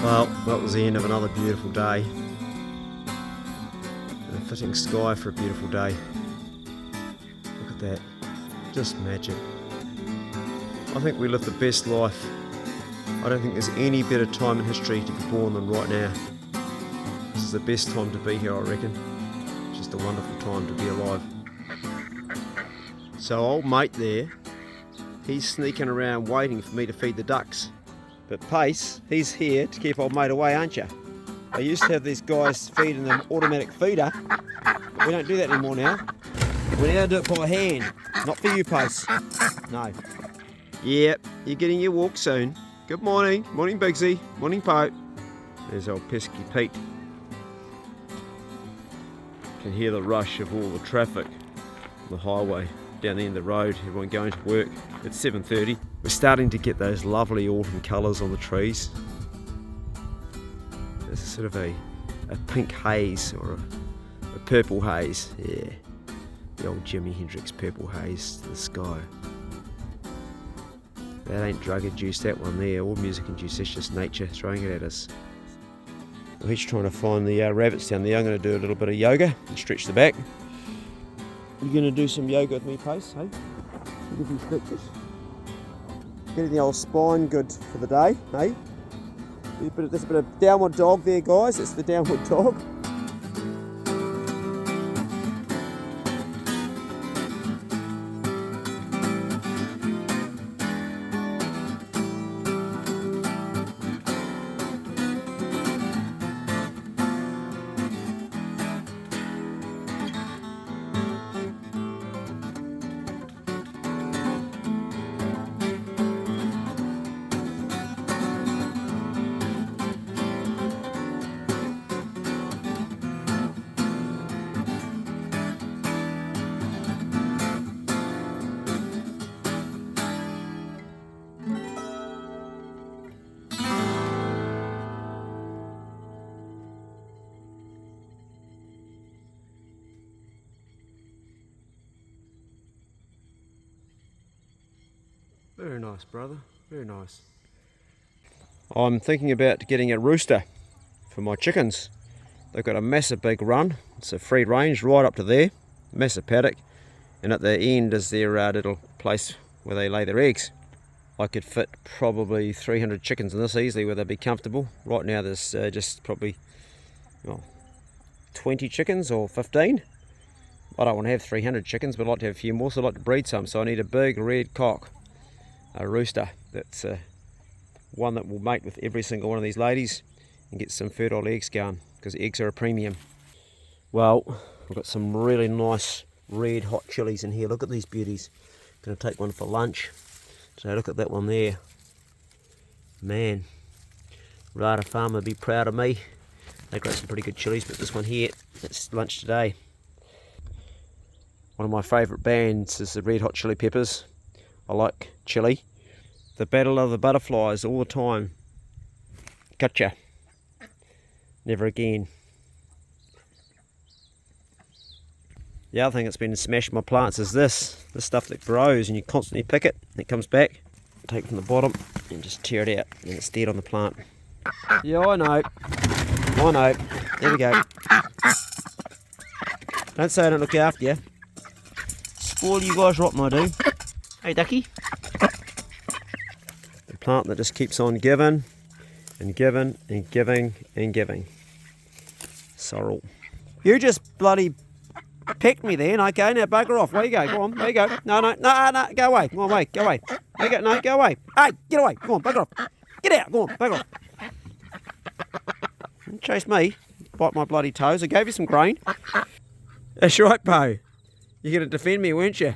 Well, that was the end of another beautiful day. A fitting sky for a beautiful day. Look at that. Just magic. I think we live the best life. I don't think there's any better time in history to be born than right now. This is the best time to be here, I reckon. Just a wonderful time to be alive. So old mate there, he's sneaking around waiting for me to feed the ducks. But Pace, he's here to keep old mate away, aren't you? I used to have these guys feeding them automatic feeder, but we don't do that anymore now. We now do it by hand. Not for you, Pace. No. Yep, you're getting your walk soon. Good morning. Morning, Bigsy. Morning, Pope. There's old pesky Pete. Can hear the rush of all the traffic on the highway down the end of the road, everyone going to work. It's 7:30. We're starting to get those lovely autumn colours on the trees. There's sort of a pink haze or a purple haze. Yeah, the old Jimi Hendrix purple haze to the sky. That ain't drug induced, that one there, or music induced, it's just nature throwing it at us. Well, he's trying to find the rabbits down there. I'm going to do a little bit of yoga and stretch the back. You're going to do some yoga with me, Pace, hey? Give you stretches. Getting the old spine good for the day, hey? There's a bit of downward dog there, guys. It's the downward dog. Very nice, brother. Very nice. I'm thinking about getting a rooster for my chickens. They've got a massive big run. It's a free range right up to there. Massive paddock. And at the end is their little place where they lay their eggs. I could fit probably 300 chickens in this easily where they'd be comfortable. Right now there's just probably 20 chickens or 15. I don't want to have 300 chickens, but I'd like to have a few more, so I'd like to breed some. So I need a big red cock. A rooster that's one that will mate with every single one of these ladies and get some fertile eggs going, because eggs are a premium. Well, I've got some really nice red hot chilies in here. Look at these beauties. Gonna take one for lunch. So look at that one there. Man, Rada Farm would be proud of me. They grow some pretty good chilies, but this one here, it's lunch today. One of my favourite bands is the Red Hot Chili Peppers. I like chili. The battle of the butterflies all the time. Gotcha. Never again. The other thing that's been smashing my plants is this stuff that grows and you constantly pick it and it comes back. Take from the bottom and just tear it out and it's dead on the plant. Yeah, I know. There we go. Don't say I don't look after you. Spoil you guys rotten, I do. Hey, ducky. The plant that just keeps on giving and giving and giving and giving. Sorrel. You just bloody picked me then. Okay, now bugger off. Where you go? Go on. There you go. No. Go away. Go away. Go away. There you go. No, go away. Hey, get away. Go on, bugger off. Get out. Go on, bugger off. Don't chase me. Bite my bloody toes. I gave you some grain. That's right, Bo. You're going to defend me, weren't you?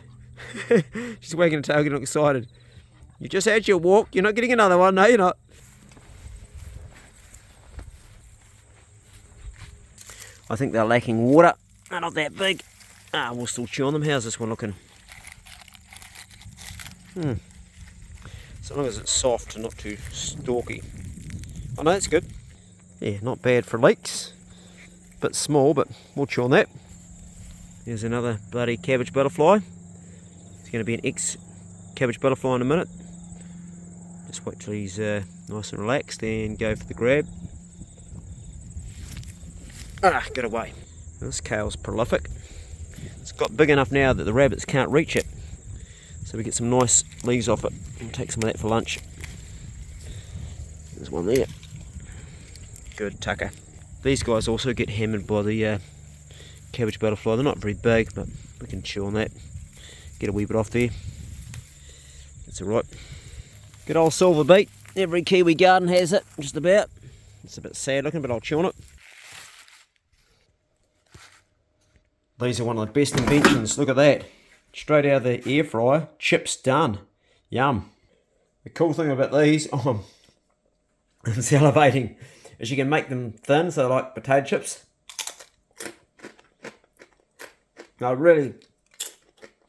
She's wagging her tail, getting excited. You just had your walk. You're not getting another one. No, you're not. I think they're lacking water. They're not that big. We'll still chew on them. How's this one looking? So long as it's soft and not too stalky. I know that's good. Yeah, not bad for leeks. Bit small, but we'll chew on that. Here's another bloody cabbage butterfly. It's going to be an ex-cabbage butterfly in a minute. Just wait till he's nice and relaxed and go for the grab. Get away. This kale's prolific. It's got big enough now that the rabbits can't reach it. So we get some nice leaves off it and take some of that for lunch. There's one there. Good tucker. These guys also get hammered by the cabbage butterfly. They're not very big, but we can chew on that. Get a wee bit off there. That's alright. Good old silver beet. Every Kiwi garden has it, just about. It's a bit sad looking, but I'll chew on it. These are one of the best inventions. Look at that. Straight out of the air fryer. Chips done. Yum. The cool thing about these, it's elevating, is you can make them thin, so like potato chips. No, really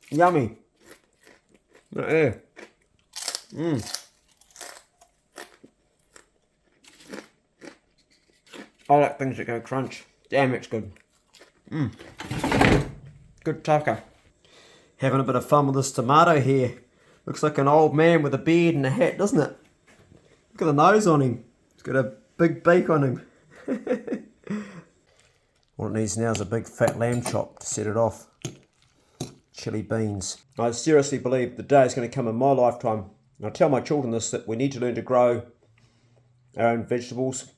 yummy. Yeah. I like things that go crunch. Damn, it's good. Good tucker. Having a bit of fun with this tomato here. Looks like an old man with a beard and a hat, doesn't it? Look at the nose on him. He's got a big beak on him. What it needs now is a big fat lamb chop to set it off. Chili beans. I seriously believe the day is going to come in my lifetime, and I tell my children this, that we need to learn to grow our own vegetables,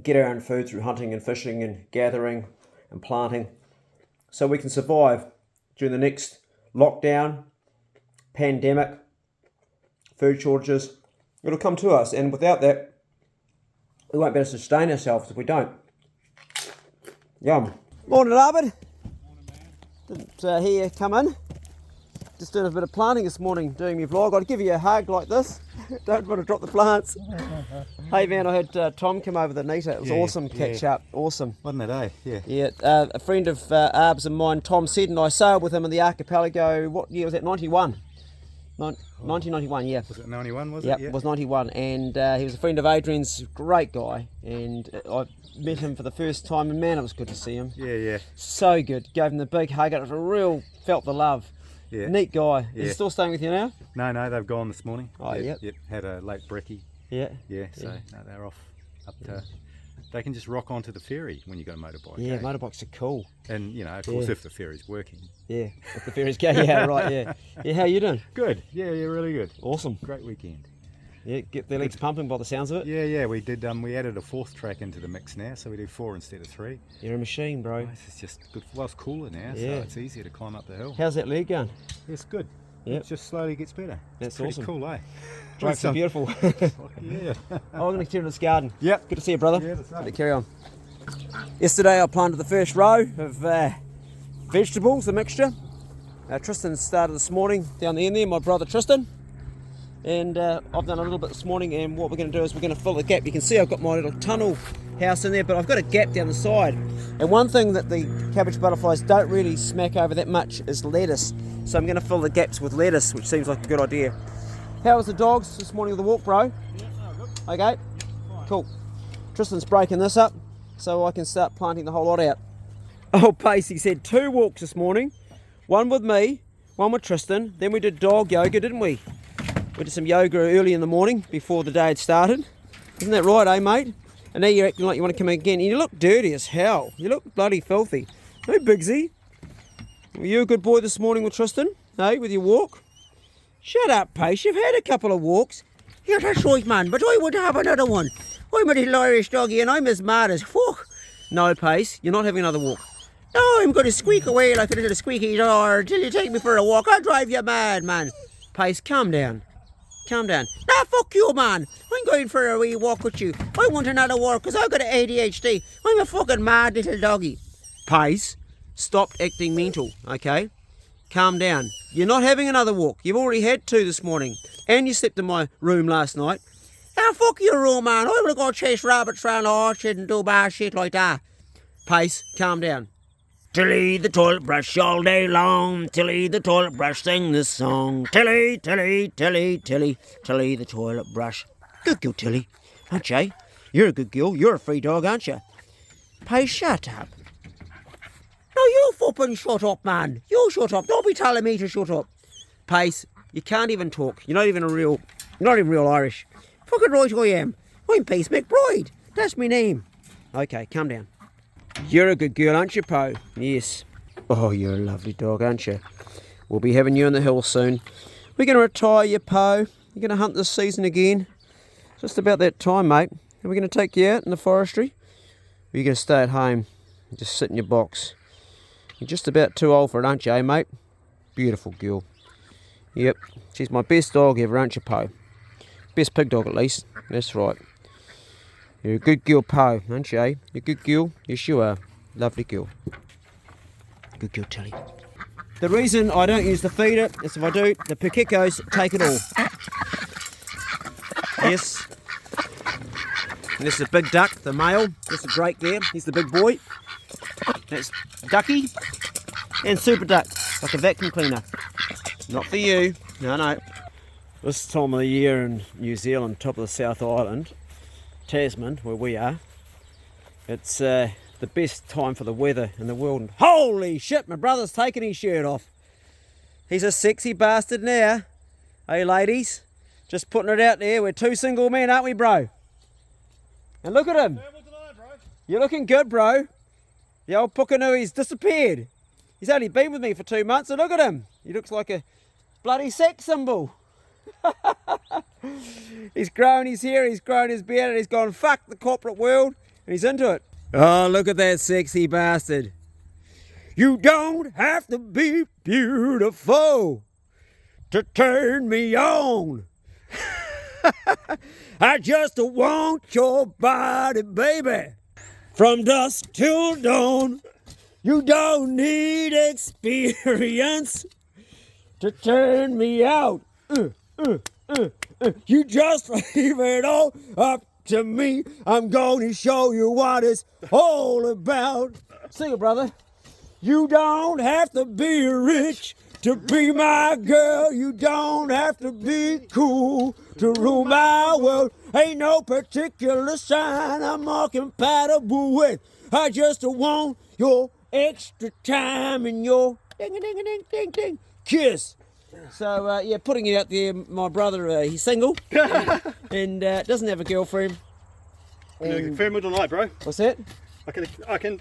get our own food through hunting and fishing and gathering and planting, so we can survive during the next lockdown, pandemic, food shortages. It'll come to us, and without that, we won't be able to sustain ourselves if we don't. Yum. Morning, Arbid. Didn't hear you come in. Just doing a bit of planting this morning, doing my vlog. I'd give you a hug like this. Don't want to drop the plants. Hey man, I had Tom come over the Nita. It was awesome catch up. Awesome. Wasn't it, eh? Yeah. Yeah. A friend of Arb's and mine, Tom, said, and I sailed with him in the archipelago. What year was that? 91. 1991, yeah. Was it 91, was it? Yep, it was 91. And he was a friend of Adrian's, great guy. And I met him for the first time, and man, it was good to see him. Yeah. So good. Gave him the big hug. It was a real, felt the love. Yeah. Neat guy. Yeah. Is he still staying with you now? No, they've gone this morning. Oh, Yep. Had a late brekkie. Yeah. So no, they're off up to... They can just rock onto the ferry when you go motorbike. Yeah, motorbikes are cool. And, you know, of course, if the ferry's working. Yeah, if the ferries go. Yeah, right, yeah. Yeah, how you doing? Good. Yeah, really good. Awesome. Great weekend. Yeah, get their legs pumping by the sounds of it. Yeah, we did. We added a fourth track into the mix now, so we do 4 instead of 3. You're a machine, bro. Nice. It's just good. Well, it's cooler now, so it's easier to climb up the hill. How's that leg going? It's good. Yep. It just slowly gets better. That's pretty awesome. Cool, eh? Drapes are beautiful. Yeah. I'm going to clear this garden. Yep. Good to see you, brother. Yeah, the same. Carry on. Yesterday I planted the first row of vegetables, the mixture. Tristan started this morning down the end there, my brother Tristan. And I've done a little bit this morning, and what we're going to do is we're going to fill the gap. You can see I've got my little tunnel house in there, but I've got a gap down the side. And one thing that the cabbage butterflies don't really smack over that much is lettuce. So I'm going to fill the gaps with lettuce, which seems like a good idea. How was the dogs this morning with the walk, bro? Yeah, good. Okay? Yeah, fine. Cool. Tristan's breaking this up so I can start planting the whole lot out. Oh, Pacey said 2 walks this morning. One with me, one with Tristan. Then we did dog yoga, didn't we? We did some yoga early in the morning before the day had started. Isn't that right, eh, mate? And now you're acting like you want to come again. And you look dirty as hell. You look bloody filthy. Hey, Bigsy. Were you a good boy this morning with Tristan? Hey, with your walk? Shut up, Pace. You've had a couple of walks. Yeah, that's right, man. But I would have another one. I'm a little Irish doggy and I'm as mad as fuck. No, Pace. You're not having another walk. No, I'm going to squeak away like a little squeaky door till you take me for a walk. I'll drive you mad, man. Pace, calm down. Calm down. Nah, fuck you, man. I'm going for a wee walk with you. I want another walk because I've got ADHD. I'm a fucking mad little doggy. Pace, stop acting mental, okay? Calm down. You're not having another walk. You've already had 2 this morning. And you slept in my room last night. Now, fuck your room, man. I will go chase rabbits around the orchard and do bad shit like that. Pace, calm down. Tilly the toilet brush all day long, Tilly the toilet brush sing this song. Tilly, Tilly, Tilly, Tilly, Tilly the toilet brush. Good girl, Tilly, aren't you? You're a good girl, you're a free dog, aren't you? Pace, shut up. No, you fucking shut up, man. You shut up, don't be telling me to shut up. Pace, you can't even talk, you're not even a real You're not even real Irish. Fucking right I am. I'm Peace McBride. That's my name. Okay, calm down. You're a good girl, aren't you, Poe? Yes. Oh, you're a lovely dog, aren't you? We'll be having you in the hills soon. We're going to retire you, Poe. You're going to hunt this season again. Just about that time, mate. Are we going to take you out in the forestry? Or are you going to stay at home and just sit in your box? You're just about too old for it, aren't you, eh, mate? Beautiful girl. Yep, she's my best dog ever, aren't you, Poe? Best pig dog, at least. That's right. You're a good girl, Poe, aren't you, eh? You're a good girl. Yes, you are. Lovely girl. Good girl, Tilly. The reason I don't use the feeder is if I do, the pakikos take it all. Yes. And this is a big duck, the male. This is a Drake there. He's the big boy. That's Ducky. And Super Duck, like a vacuum cleaner. Not for you. No, no. This time of the year in New Zealand, top of the South Island, Tasman, where we are, it's the best time for the weather in the world. And holy shit, my brother's taking his shirt off. He's a sexy bastard now. Hey ladies, just putting it out there. We're two single men, aren't we, bro? And look at him. You're looking good, bro. The old Pukanui's disappeared. He's only been with me for 2 months, and look at him. He looks like a bloody sex symbol. He's grown his hair, he's grown his beard, and he's gone, fuck the corporate world, and he's into it. Oh, look at that sexy bastard. You don't have to be beautiful to turn me on. I just want your body, baby. From dusk till dawn. You don't need experience to turn me out. You just leave it all up to me. I'm going to show you what it's all about. Sing it, brother. You don't have to be rich to be my girl. You don't have to be cool to rule my world. Ain't no particular sign I'm more compatible with. I just want your extra time and your ding-a-ding-a-ding-ding-ding kiss. So, yeah, putting it out there, my brother, he's single and doesn't have a girlfriend. Can you confirm or deny, bro? What's that? I can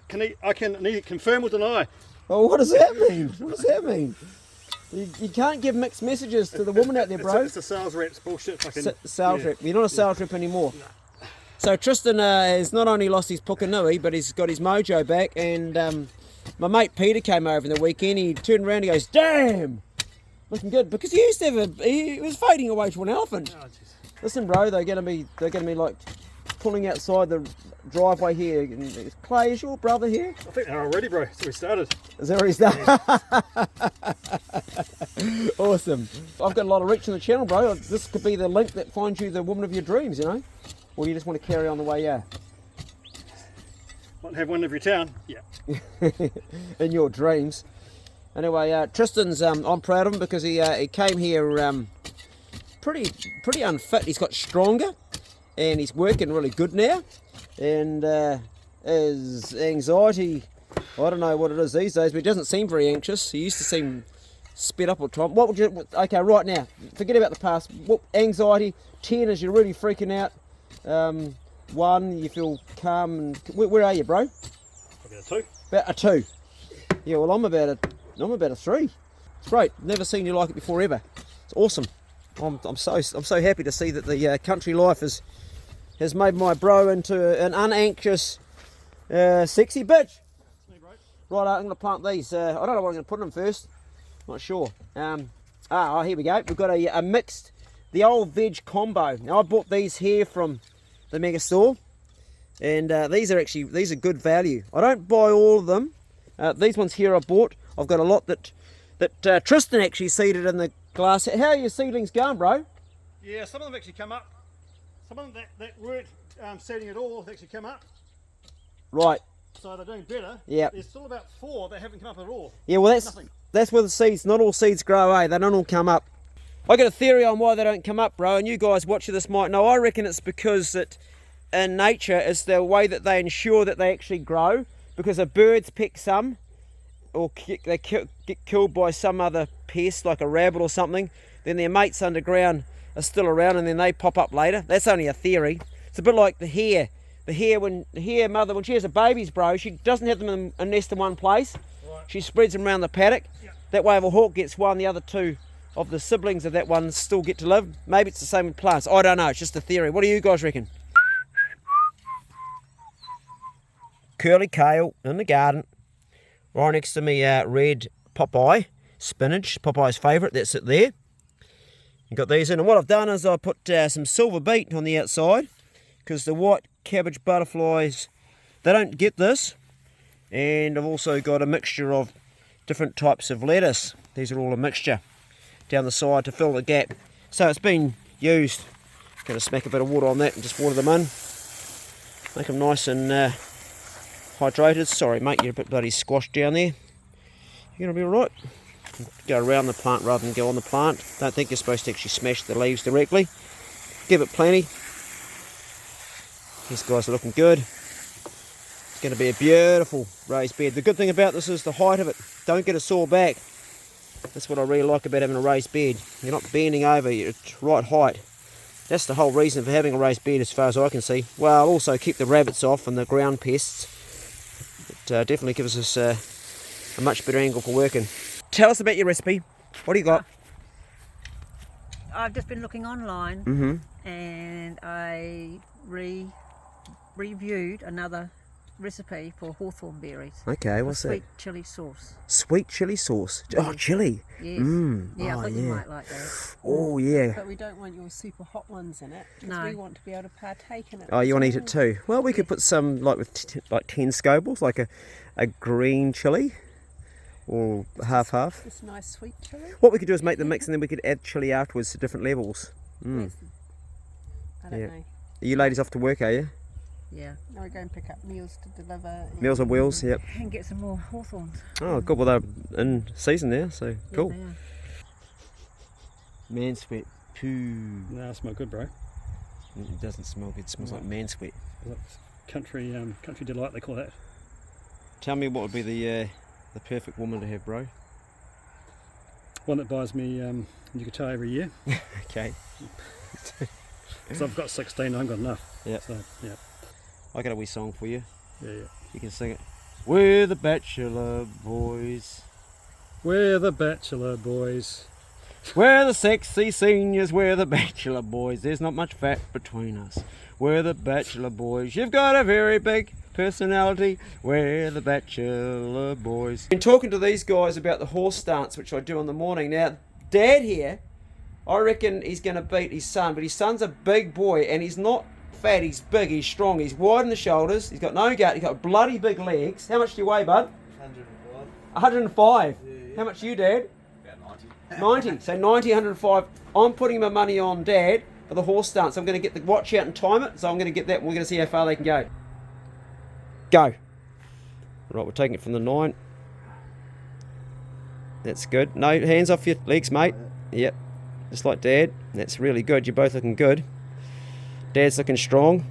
neither confirm or deny. Oh, what does that mean? What does that mean? You can't give mixed messages to the woman out there, bro. It's a sales rep's bullshit. Sales rep. You're not a sales rep anymore. No. So Tristan has not only lost his Pukanui, but he's got his mojo back. And my mate Peter came over in the weekend. He turned around and he goes, "Damn, looking good." Because he used to have he was fading away to an elephant. Oh, listen, bro, they're gonna be like pulling outside the driveway here. Clay, is your brother here? I think they're already, bro. So we started. Is that already started? Awesome. I've got a lot of reach in the channel, bro. This could be the link that finds you the woman of your dreams, you know? Or do you just want to carry on the way you are? Want to have one in every town? Yeah. In your dreams. Anyway, Tristan's, I'm proud of him because he came here pretty unfit. He's got stronger and he's working really good now. And his anxiety, I don't know what it is these days, but he doesn't seem very anxious. He used to seem sped up all the time. What would you, okay, right now, forget about the past. What anxiety? 10 is you're really freaking out. 1, you feel calm. And where are you, bro? About a 2. About a 2. Yeah, well, I'm about a 3. It's great. Never seen you like it before ever. It's awesome. I'm so happy to see that the country life has made my bro into an unanxious, sexy bitch. Me, bro. Right, I'm going to plant these. I don't know what I'm going to put in them first. Not sure. Oh, here we go. We've got a mixed, the old veg combo. Now I bought these here from the mega store, and these are good value. I don't buy all of them. These ones here I bought. I've got a lot that Tristan actually seeded in the glass. How are your seedlings going, bro? Yeah, some of them actually come up. Some of them that weren't seeding at all have actually come up. Right. So they're doing better. Yeah. There's still about 4 that haven't come up at all. Yeah, well that's where the seeds, not all seeds grow, eh? They don't all come up. I got a theory on why they don't come up, bro, and you guys watching this might know. I reckon it's because that in nature it's the way that they ensure that they actually grow, because if birds pick some, or they get killed by some other pest like a rabbit or something, then their mates underground are still around and then they pop up later. That's only a theory. It's a bit like the hare. The hare mother, when she has a babies, bro, she doesn't have them in a nest in one place. Right. She spreads them around the paddock. Yep. That way if a hawk gets one, the other two of the siblings of that one still get to live. Maybe it's the same with plants. I don't know, it's just a theory. What do you guys reckon? Curly kale in the garden. Right next to me, red Popeye spinach, Popeye's favourite, that's it there. You got these in, and what I've done is I put some silver beet on the outside, because the white cabbage butterflies, they don't get this. And I've also got a mixture of different types of lettuce. These are all a mixture down the side to fill the gap. So it's been used. Going to smack a bit of water on that and just water them in. Make them nice and hydrated. Sorry mate, you're a bit bloody squashed down there. You're going to be alright. Go around the plant rather than go on the plant. Don't think you're supposed to actually smash the leaves directly. Give it plenty. These guys are looking good. It's going to be a beautiful raised bed. The good thing about this is the height of it. Don't get a sore back. That's what I really like about having a raised bed. You're not bending over, it's right height. That's the whole reason for having a raised bed as far as I can see. Well, also keep the rabbits off and the ground pests. It definitely gives us a much better angle for working. Tell us about your recipe. What do you got? I've just been looking online and I reviewed another recipe for hawthorn berries. Okay, what's that? Sweet chilli sauce. Sweet chilli sauce. Oh, chilli. Yes. I Yeah, I thought you yeah. might like that. Oh, yeah. But we don't want your super hot ones in it, because No. we want to be able to partake in it. Oh, you want to eat it too? Well, we could put some, like with like 10 scobles, like a green chilli, or half-half. This nice sweet chili. What we could do is make the mix and then we could add chilli afterwards to different levels. Yes. I don't Yeah. know. Are you ladies off to work, are you? Yeah. Now we go and pick up meals to deliver. Meals on wheels, yep. And get some more hawthorns. Oh, good. Well, they're in season now, so cool. Yeah, Man sweat. Poo. No, it smells good, bro. It doesn't smell good. It smells like man sweat. That's country delight, they call that. Tell me what would be the perfect woman to have, bro. One that buys me new guitar every year. Okay. So I've got 16, I haven't got enough. Yep. So, yeah. I got a wee song for you. Yeah. You can sing it. We're the Bachelor boys. We're the Bachelor boys. We're the sexy seniors. We're the Bachelor boys. There's not much fat between us. We're the Bachelor boys. You've got a very big personality. We're the Bachelor boys. Been talking to these guys about the horse stance, which I do in the morning. Now, Dad here, I reckon he's going to beat his son, but his son's a big boy and he's not fat, he's big, he's strong, he's wide in the shoulders, he's got no gut, he's got bloody big legs. How much do you weigh, bud? 105. 105. Yeah. How much do you, Dad? About 90. So 90, 105. I'm putting my money on Dad for the horse stance. I'm going to get the watch out and time it, so I'm going to get that and we're going to see how far they can go. Go. Right, we're taking it from the 9. That's good. No, hands off your legs, mate. Yep. Just like Dad. That's really good. You're both looking good. Dad's looking strong.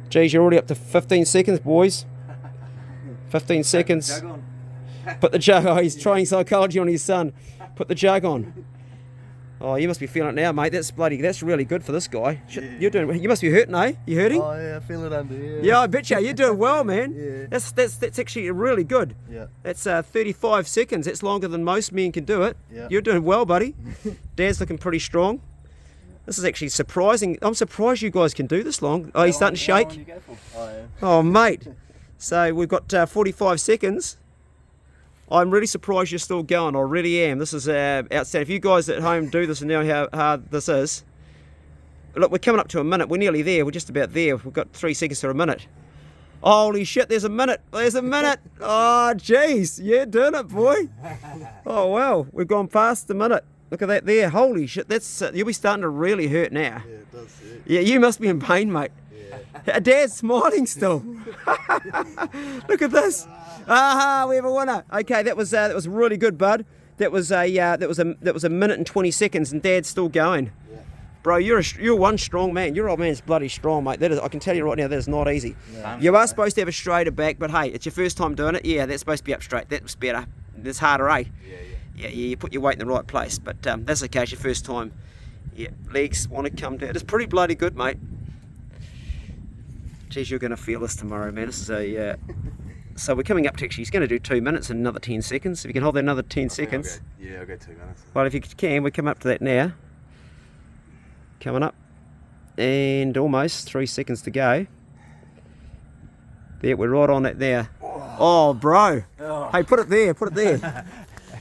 Geez, you're already up to 15 seconds, boys. 15 seconds. Jug on. Put the jug on. He's trying psychology on his son. Put the jug on. Oh, you must be feeling it now, mate. That's really good for this guy. You're doing. You must be hurting, eh? You hurting? Oh yeah, I feel it under here. Yeah, I bet you. You're doing well, man. Yeah. That's actually really good. Yeah. That's 35 seconds. That's longer than most men can do it. Yeah. You're doing well, buddy. Dad's looking pretty strong. This is actually surprising. I'm surprised you guys can do this long. Oh, he's starting to How long shake. you go for? Oh yeah. Oh, mate. So we've got 45 seconds. I'm really surprised you're still going. I really am. This is outstanding. If you guys at home do this and know how hard this is. Look, we're coming up to a minute. We're nearly there. We're just about there. We've got 3 seconds to a minute. Holy shit, there's a minute. There's a minute. Oh, jeez. You're doing it, boy. Oh, wow. We've gone past the minute. Look at that there. Holy shit. That's you'll be starting to really hurt now. Yeah, it does. Yeah, you must be in pain, mate. Yeah. Dad's smiling still. Look at this. Aha, we have a winner. Okay, that was really good, bud. That was a minute and 20 seconds, and Dad's still going. Yeah. Bro, you're one strong man. Your old man's bloody strong, mate. That is, I can tell you right now, that is not easy. No. You are supposed to have a straighter back, but hey, it's your first time doing it. Yeah, that's supposed to be up straight. That's better. That's harder, eh? Yeah. Yeah, you put your weight in the right place, but that's okay. It's your first time Yeah, legs want to come down. It's pretty bloody good, mate. Geez, you're going to feel this tomorrow, man. This is a... So we're coming up to actually, he's going to do 2 minutes and another 10 seconds. If you can hold that another 10 seconds. I'll go 2 minutes. Well, if you can, we come up to that now. Coming up. And almost 3 seconds to go. There, we're right on it there. Oh, bro. Oh. Hey, put it there, put it there.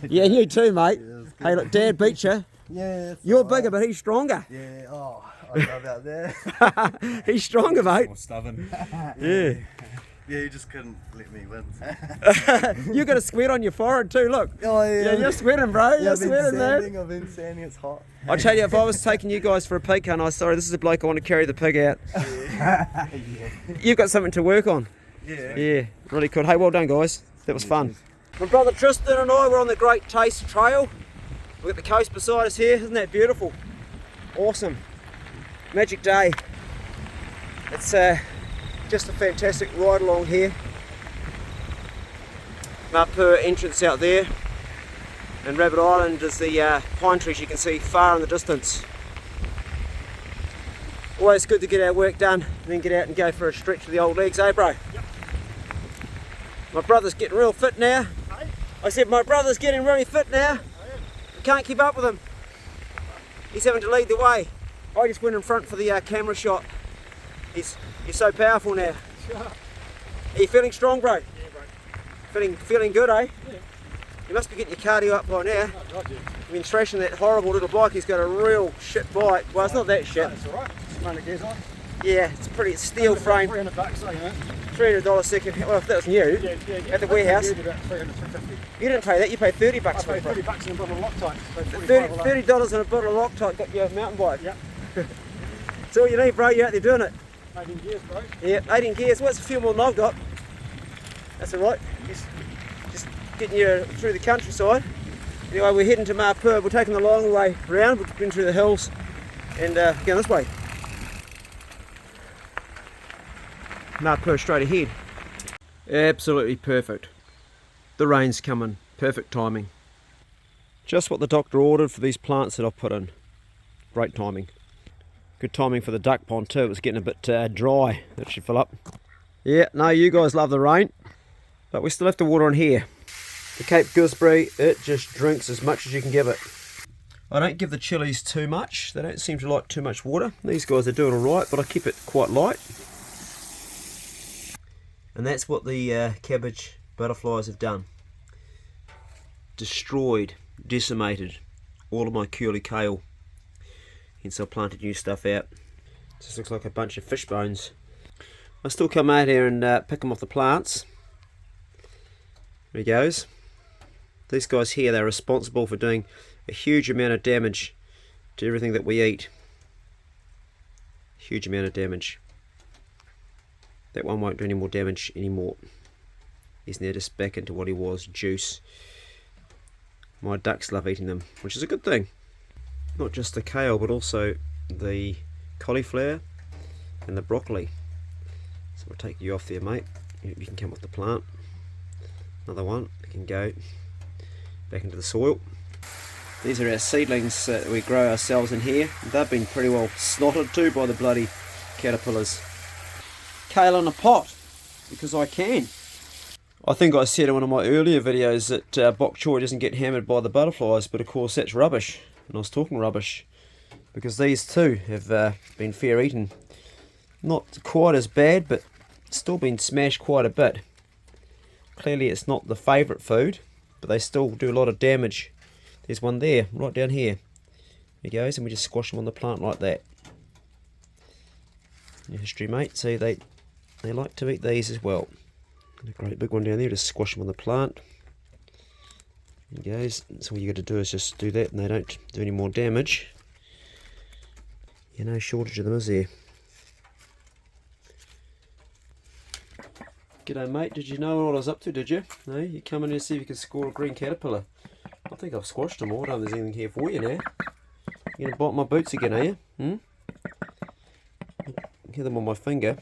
Yeah, you too, mate. Hey, look, Dad beat you. Yeah. You're bigger, but he's stronger. Yeah, I don't know about that. He's stronger, mate. More stubborn. Yeah. Yeah, you just couldn't let me win. You got a sweat on your forehead too, look. Oh, yeah. Yeah, you're sweating, bro. You're I've been sweating, sanding, man. I've been sanding, it's hot. I tell you, if I was taking you guys for a pig hunt, sorry, this is the bloke I want to carry the pig out. Yeah. You've got something to work on. Yeah. Yeah, really cool. Hey, well done, guys. That was fun. My brother Tristan and I were on the Great Taste Trail. We've got the coast beside us here. Isn't that beautiful? Awesome. Magic day. It's just a fantastic ride along here. Mapur entrance out there. And Rabbit Island is the pine trees you can see far in the distance. Always good to get our work done and then get out and go for a stretch of the old legs, eh, bro? Yep. My brother's getting real fit now. Hey? I said my brother's getting really fit now. I can't keep up with him. He's having to lead the way. I just went in front for the camera shot. He's so powerful now. Are you feeling strong, bro? Yeah, bro. Feeling good, eh? Yeah. You must be getting your cardio up by now. Oh, God, yeah. You've been thrashing that horrible little bike. He's got a real shit bike. Well, it's not that shit. That's alright. Just run the gears on. Yeah, it's steel frame. $300, eh, you know? $300 second. Well, if that was new. Yeah. At the warehouse. About 300, 350. You didn't pay that. You paid $30 I for paid it. $30 in a bottle of Loctite. $30 and a bottle of Loctite got you a mountain bike. Yep. That's all you need, bro. You're out there doing it. 18 gears, bro. Yeah, 18 gears. Well, it's a few more than I've got. That's alright. Just getting you through the countryside. Anyway, we're heading to Mapur. We're taking the long way round. We've been through the hills and going this way. Mapur straight ahead. Absolutely perfect. The rain's coming. Perfect timing. Just what the doctor ordered for these plants that I've put in. Great timing. Good timing for the duck pond too. It was getting a bit dry. That should fill up. Yeah, no, you guys love the rain. But we still have to water in here. The Cape Gooseberry, it just drinks as much as you can give it. I don't give the chilies too much. They don't seem to like too much water. These guys are doing alright, but I keep it quite light. And that's what the cabbage butterflies have done. Destroyed, decimated all of my curly kale. Hence I planted new stuff out. Just looks like a bunch of fish bones. I still come out here and pick them off the plants. There he goes. These guys here, they're responsible for doing a huge amount of damage to everything that we eat. Huge amount of damage. That one won't do any more damage anymore. He's now just back into what he was, juice. My ducks love eating them, which is a good thing. Not just the kale, but also the cauliflower and the broccoli. So we'll take you off there, mate. You can come off the plant. Another one, it can go back into the soil. These are our seedlings that we grow ourselves in here. They've been pretty well snotted too by the bloody caterpillars. Kale in a pot, because I can. I think I said in one of my earlier videos that bok choy doesn't get hammered by the butterflies, but of course that's rubbish. And I was talking rubbish, because these too have been fair eaten. Not quite as bad, but still been smashed quite a bit. Clearly it's not the favourite food, but they still do a lot of damage. There's one there, right down here. There he goes, and we just squash them on the plant like that. Your history, mate. See, they like to eat these as well. And a great big one down there, just squash them on the plant. There he goes. So all you got to do is just do that, and they don't do any more damage. Yeah, no shortage of them, is there? G'day, mate. Did you know what I was up to, did you? No? You come in here to see if you can score a green caterpillar. I think I've squashed them all. I don't think there's anything here for you now. You gonna bite my boots again, are you? Get them on my finger.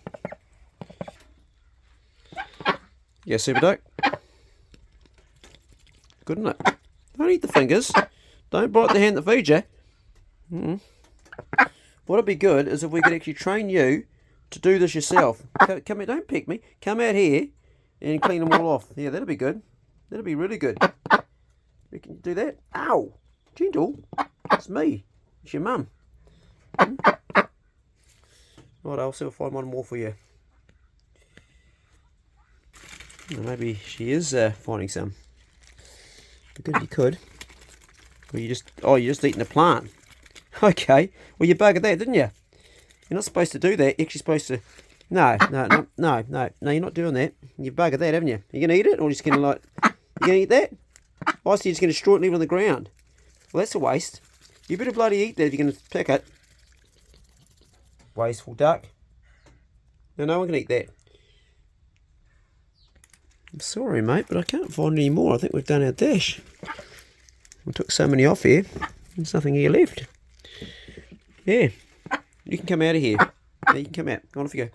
Yeah, super duck. Good, isn't it? Don't eat the fingers. Don't bite the hand that feeds you. What'd be good is if we could actually train you to do this yourself. Come here, don't pick me. Come out here and clean them all off. Yeah, that'll be good. That'll be really good. We can do that. Ow! Gentle. It's me. It's your mum. Right, I'll see if I find one more for you. Well, maybe she is finding some. Be good if you could. Or you're just eating the plant. Okay. Well, you buggered that, didn't you? You're not supposed to do that. You're actually supposed to... No, you're not doing that. You've buggered that, haven't you? You're going to eat it, or you're just going to like... You're going to eat that? I see you're just going to destroy it and leave it on the ground. Well, that's a waste. You better bloody eat that if you're going to pick it. Wasteful duck. No one can eat that. I'm sorry, mate, but I can't find any more. I think we've done our dish. We took so many off here. There's nothing here left. Yeah. You can come out of here. Yeah, you can come out. Go on, off you go.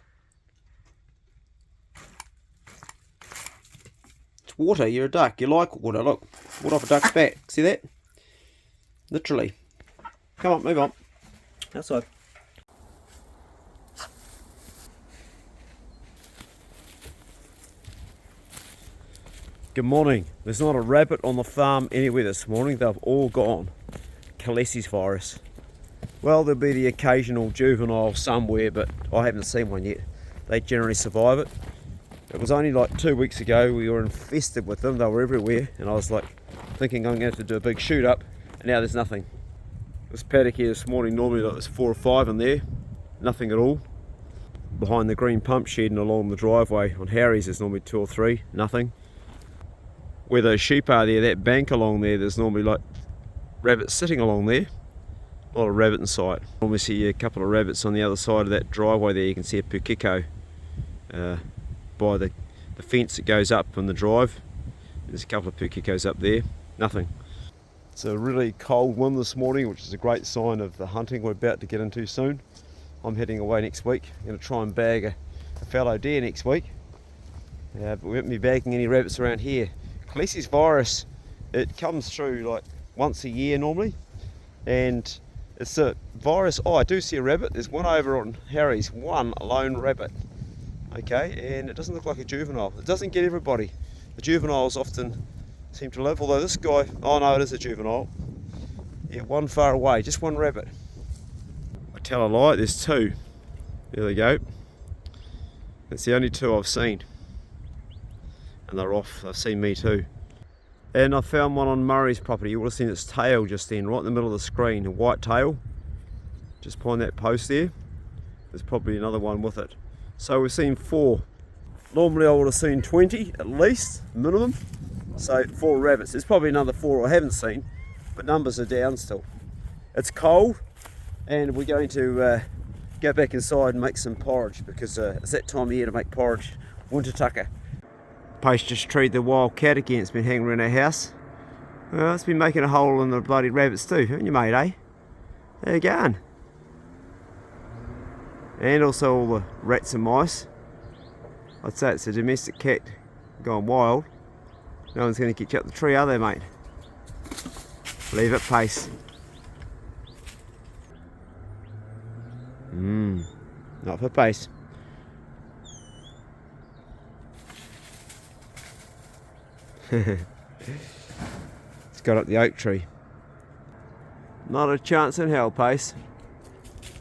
It's water. You're a duck. You like water. Look. Water off a duck's back. See that? Literally. Come on, move on. Outside. Good morning. There's not a rabbit on the farm anywhere this morning. They've all gone. Kalesis virus. Well, there'll be the occasional juvenile somewhere, but I haven't seen one yet. They generally survive it. It was only like 2 weeks ago we were infested with them. They were everywhere, and I was like thinking I'm going to have to do a big shoot up, and now there's nothing. This paddock here this morning, normally like there's 4 or 5 in there. Nothing at all. Behind the green pump shed and along the driveway on Harry's there's normally 2 or 3. Nothing. Where those sheep are there, that bank along there, there's normally like rabbits sitting along there. Not a rabbit in sight. Normally see a couple of rabbits on the other side of that driveway there. You can see a pukeko by the fence that goes up on the drive. There's a couple of pukekos up there. Nothing. It's a really cold wind this morning, which is a great sign of the hunting we're about to get into soon. I'm heading away next week. I'm going to try and bag a fallow deer next week. But we won't be bagging any rabbits around here. Kalesis virus, it comes through like once a year normally, and it's a virus. Oh, I do see a rabbit. There's one over on Harry's, one lone rabbit. Okay, and it doesn't look like a juvenile. It doesn't get everybody. The juveniles often seem to live, although this guy, oh no, it is a juvenile. Yeah, one far away, just one rabbit. I tell a lie, there's 2. There they go. That's the only 2 I've seen. And they're off. They've seen me too. And I found one on Murray's property. You would have seen its tail just then, right in the middle of the screen, a white tail. Just behind that post there. There's probably another one with it. So we've seen 4. Normally I would have seen 20 at least, minimum. So 4 rabbits. There's probably another 4 I haven't seen, but numbers are down still. It's cold, and we're going to go back inside and make some porridge, because it's that time of year to make porridge. Winter tucker. Post just treed the wild cat again. It's been hanging around our house. Well, it's been making a hole in the bloody rabbits too, haven't you, mate, eh? There you going. And also all the rats and mice. I'd say it's a domestic cat gone wild. No one's going to get you up the tree, are they, mate? Leave it, Pace. Not for Pace. It's got up the oak tree. Not a chance in hell, Pace.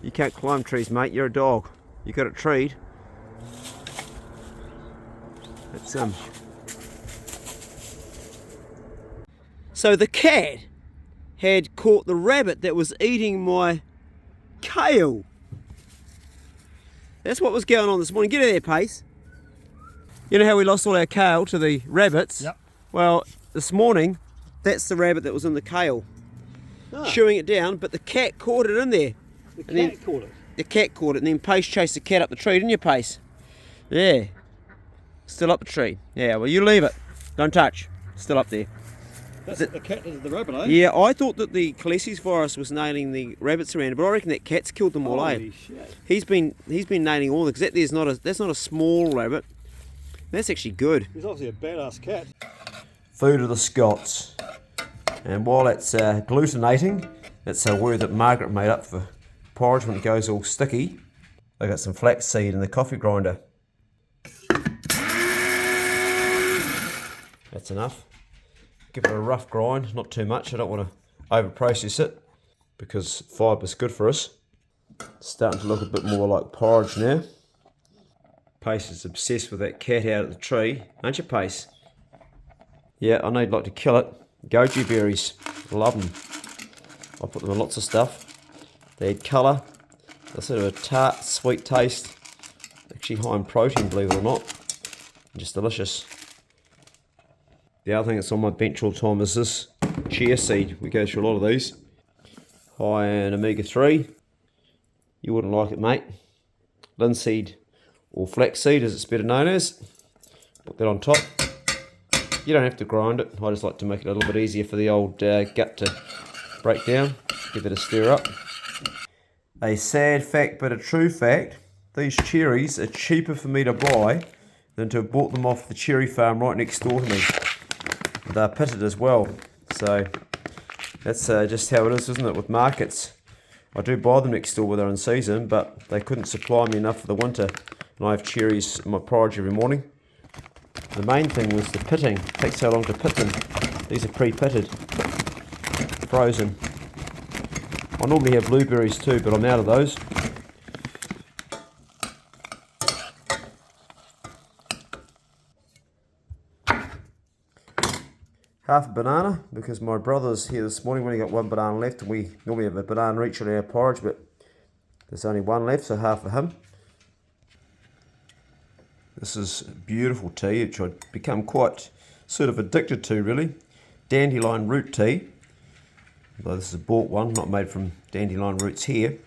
You can't climb trees, mate. You're a dog. You got it treed. It's So the cat had caught the rabbit that was eating my kale. That's what was going on this morning. Get out of there, Pace. You know how we lost all our kale to the rabbits? Yep. Well, this morning, that's the rabbit that was in the kale, chewing it down, but the cat caught it in there. The cat caught it? The cat caught it, and then Pace chased the cat up the tree, didn't you, Pace? Yeah. Still up the tree. Yeah, well, you leave it. Don't touch. Still up there. That's the cat is the rabbit, eh? Yeah, I thought that the Kalesis virus was nailing the rabbits around, but I reckon that cat's killed them all, Holy shit. He's been nailing all because that's not a small rabbit. That's actually good. He's obviously a badass cat. Food of the Scots. And while it's glutenating, it's a word that Margaret made up for porridge when it goes all sticky. I got some flaxseed in the coffee grinder. That's enough. Give it a rough grind, not too much. I don't want to over process it because fiber's good for us. It's starting to look a bit more like porridge now. Pace is obsessed with that cat out of the tree, aren't you, Pace? Yeah, I know you'd like to kill it. Goji berries, love them. I put them in lots of stuff. They add colour. They're sort of a tart, sweet taste. Actually high in protein, believe it or not. And just delicious. The other thing that's on my bench all the time is this chia seed. We go through a lot of these. High in omega-3. You wouldn't like it, mate. Linseed or flaxseed, as it's better known as. Put that on top. You don't have to grind it. I just like to make it a little bit easier for the old gut to break down. Give it a stir up. A sad fact, but a true fact. These cherries are cheaper for me to buy than to have bought them off the cherry farm right next door to me. They're pitted as well. So that's just how it is, isn't it, with markets. I do buy them next door when they're in season, but they couldn't supply me enough for the winter. And I have cherries in my porridge every morning. The main thing was the pitting. It takes so long to pit them. These are pre-pitted, frozen. I normally have blueberries too, but I'm out of those. Half a banana, because my brother's here this morning. We only got one banana left, and we normally have a banana each in our porridge, but there's only one left, so half for him. This is beautiful tea, which I've become quite sort of addicted to, really. Dandelion root tea. Although this is a bought one, not made from dandelion roots here.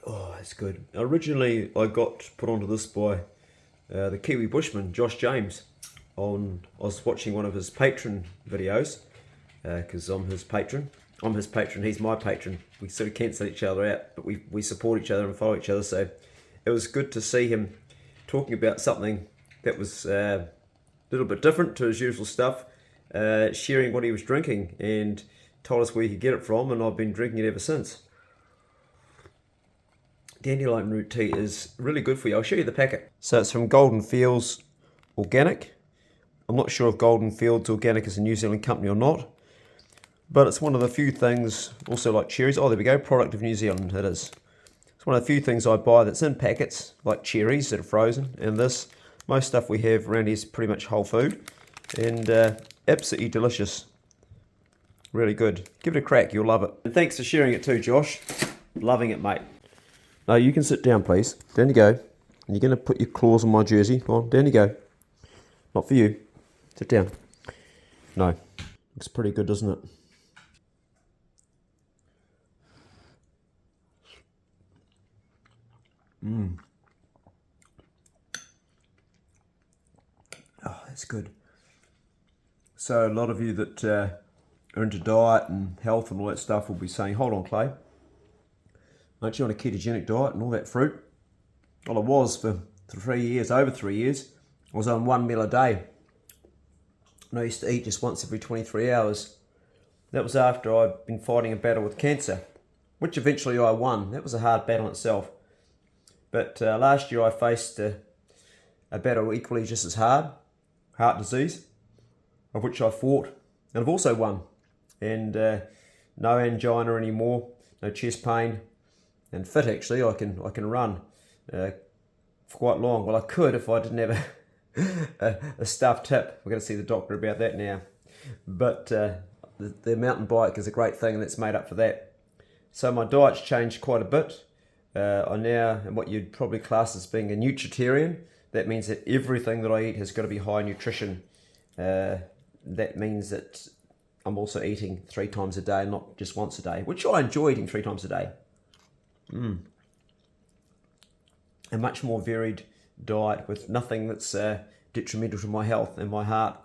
Oh, it's good. Originally, I got put onto this by the Kiwi bushman, Josh James. I was watching one of his patron videos, because I'm his patron. I'm his patron, he's my patron. We sort of cancel each other out, but we support each other and follow each other, so it was good to see him talking about something that was a little bit different to his usual stuff, sharing what he was drinking, and told us where he could get it from, and I've been drinking it ever since. Dandelion root tea is really good for you. I'll show you the packet. So it's from Golden Fields Organic. I'm not sure if Golden Fields Organic is a New Zealand company or not, but it's one of the few things, also like cherries. Oh, there we go, product of New Zealand, it is. It's one of the few things I buy that's in packets, like cherries that are frozen, and this. Most stuff we have around here is pretty much whole food, and absolutely delicious. Really good. Give it a crack, you'll love it. And thanks for sharing it too, Josh. Loving it, mate. No, you can sit down, please. Down you go. You're going to put your claws on my jersey. Come on, down you go. Not for you. Sit down. No. Looks pretty good, doesn't it? Oh, that's good. So a lot of you that are into diet and health and all that stuff will be saying, hold on, Clay, aren't you on a ketogenic diet and all that fruit? Well, I was for 3 years, over 3 years. I was on 1 meal a day. And I used to eat just once every 23 hours. That was after I'd been fighting a battle with cancer, which eventually I won. That was a hard battle in itself. But last year I faced a battle equally just as hard, heart disease, of which I fought, and I've also won. And no angina anymore, no chest pain, and fit actually. I can run for quite long. Well, I could if I didn't have a stuffed hip. We're going to see the doctor about that now. But the mountain bike is a great thing, and it's made up for that. So my diet's changed quite a bit. I now am what you'd probably class as being a nutritarian. That means that everything that I eat has got to be high nutrition. That means that I'm also eating 3 times a day, not just once a day, which I enjoy eating 3 times a day. A much more varied diet with nothing that's detrimental to my health and my heart.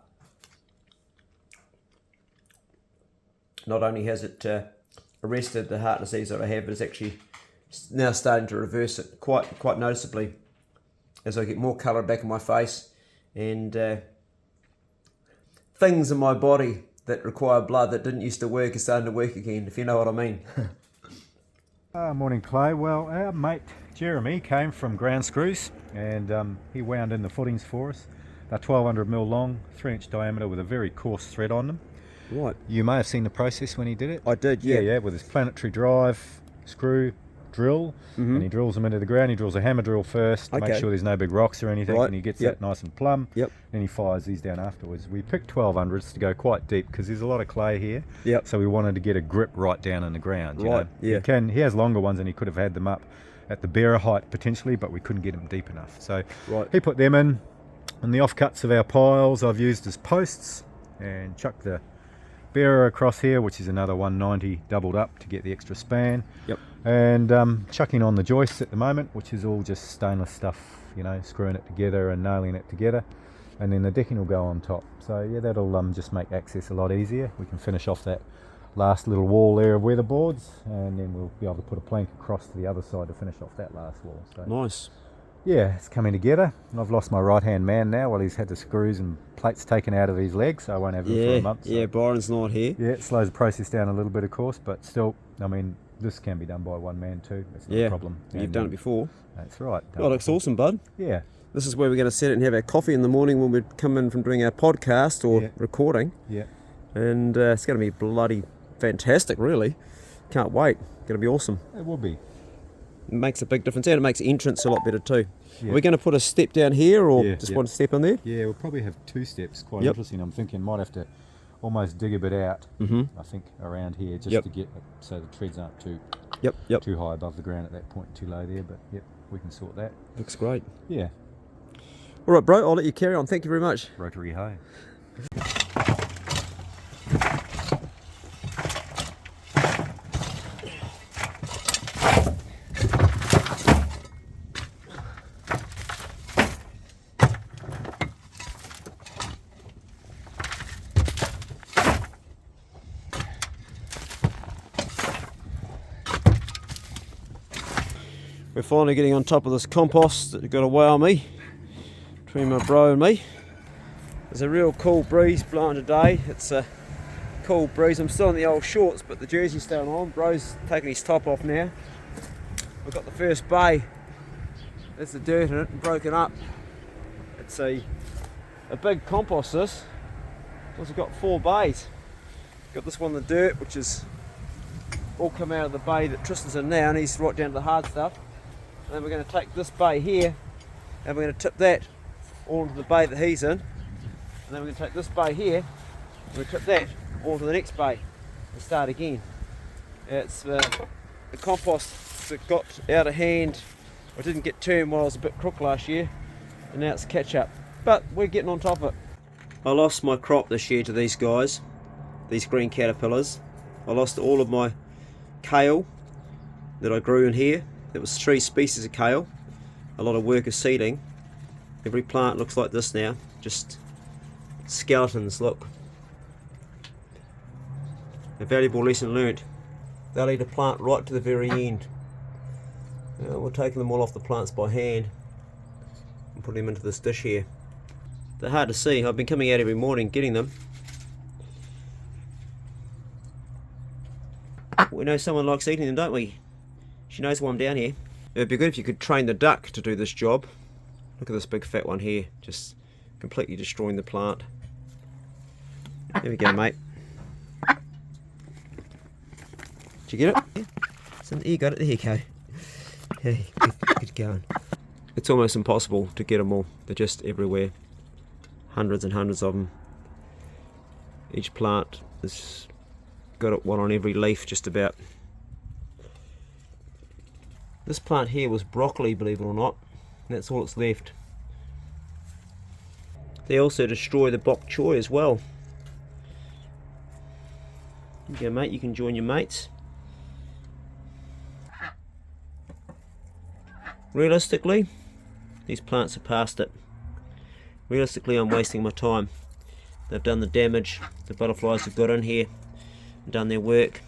Not only has it arrested the heart disease that I have, but it's actually now starting to reverse it quite noticeably as I get more colour back in my face, and things in my body that require blood that didn't used to work are starting to work again, if you know what I mean. Morning, Clay. Well, our mate Jeremy came from Ground Screws, and he wound in the footings for us. They're 1200mm long, 3-inch diameter with a very coarse thread on them. Right. You may have seen the process when he did it. I did, yeah. Yeah, with his planetary drive, screw, drill, and he drills them into the ground. He drills a hammer drill first, to make Okay. sure there's no big rocks or anything, Right. and he gets Yep. that nice and plumb. Yep. Then he fires these down afterwards. We picked 1200s to go quite deep because there's a lot of clay here. Yep. So we wanted to get a grip right down in the ground. You Right, know? yeah. He has longer ones, and he could have had them up at the bearer height potentially, but we couldn't get them deep enough. So Right. he put them in. And the offcuts of our piles I've used as posts, and chucked the bearer across here, which is another 190 doubled up to get the extra span. Yep. And chucking on the joists at the moment, which is all just stainless stuff, you know, screwing it together and nailing it together, and then the decking will go on top. So yeah, that'll just make access a lot easier. We can finish off that last little wall there of weatherboards, and then we'll be able to put a plank across to the other side to finish off that last wall. So Nice. yeah, it's coming together. And I've lost my right hand man now. Well, he's had the screws and plates taken out of his legs, so I won't have him for Yeah, a month. So yeah, Byron's not here. yeah, it slows the process down a little bit, of course, but still, I mean, this can be done by one man too. It's not Yeah, a problem. you've And, done it before. That's right. Oh, looks awesome, bud. Yeah, This is where we're going to sit and have our coffee in the morning when we come in from doing our podcast or Yeah. recording. yeah. And it's going to be bloody fantastic, really. Can't wait. Going to be awesome. It will be. It makes a big difference, and it makes the entrance a lot better too. Yeah. Are we going to put a step down here, or Yeah, just yeah. one step in there? Yeah, we'll probably have 2 steps. Quite Yep. interesting. I'm thinking might have to almost dig a bit out, I think, around here, just Yep. to get it so the treads aren't Yep. too high above the ground at that point, too low there, but yep, we can sort that. Looks great. Yeah. All right, bro, I'll let you carry on. Thank you very much. Rotary hoe. We're finally getting on top of this compost that got to wow me, between my bro and me. There's a real cool breeze blowing today. It's a cool breeze. I'm still in the old shorts, but the jersey's still on. Bro's taking his top off now. We've got the first bay. There's the dirt in it, broken up. It's a big compost, this. Also got 4 bays. Got this one in the dirt, which is all come out of the bay that Tristan's in now, and he's right down to the hard stuff. And then we're going to take this bay here, and we're going to tip that all into the bay that he's in. And then we're going to take this bay here, and we tip that all to the next bay, and start again. It's the compost that got out of hand. I didn't get turned while I was a bit crook last year, and now it's catch up. But we're getting on top of it. I lost my crop this year to these guys, these green caterpillars. I lost all of my kale that I grew in here. There was 3 species of kale, a lot of worker seeding. Every plant looks like this now, just skeletons. Look, a valuable lesson learnt. They'll eat a plant right to the very end. We're taking them all off the plants by hand and putting them into this dish here. They're hard to see. I've been coming out every morning getting them. We know someone likes eating them, don't we? She knows why I'm down here. It would be good if you could train the duck to do this job. Look at this big fat one here, just completely destroying the plant. There we go, mate. Did you get it? Yeah. You got it. There you go. Hey, good going. It's almost impossible to get them all. They're just everywhere. Hundreds and hundreds of them. Each plant has got one on every leaf, just about. This plant here was broccoli, believe it or not. And that's all that's left. They also destroy the bok choy as well. There you go, mate. You can join your mates. Realistically, these plants are past it. Realistically, I'm wasting my time. They've done the damage. The butterflies have got in here and done their work.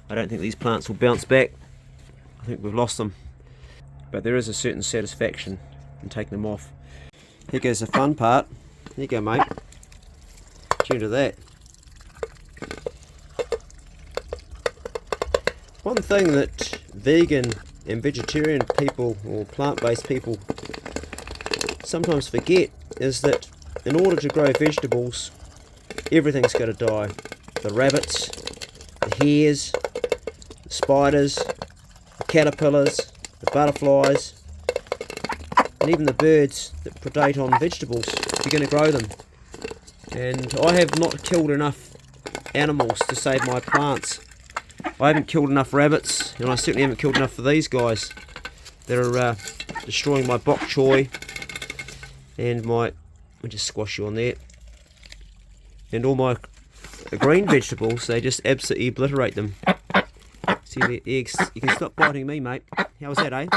I don't think these plants will bounce back. I think we've lost them. But there is a certain satisfaction in taking them off. Here goes the fun part. There you go, mate. Tune to that. One thing that vegan and vegetarian people or plant-based people sometimes forget is that in order to grow vegetables, everything's got to die. The rabbits, the hares, the spiders, the caterpillars, the butterflies, and even the birds that predate on vegetables if you're going to grow them. And I have not killed enough animals to save my plants. I haven't killed enough rabbits, and I certainly haven't killed enough of these guys that are destroying my bok choy and my, I'll just squash you on there, and all my green vegetables. They just absolutely obliterate them. See the eggs? You can stop biting me, mate. How was that, eh?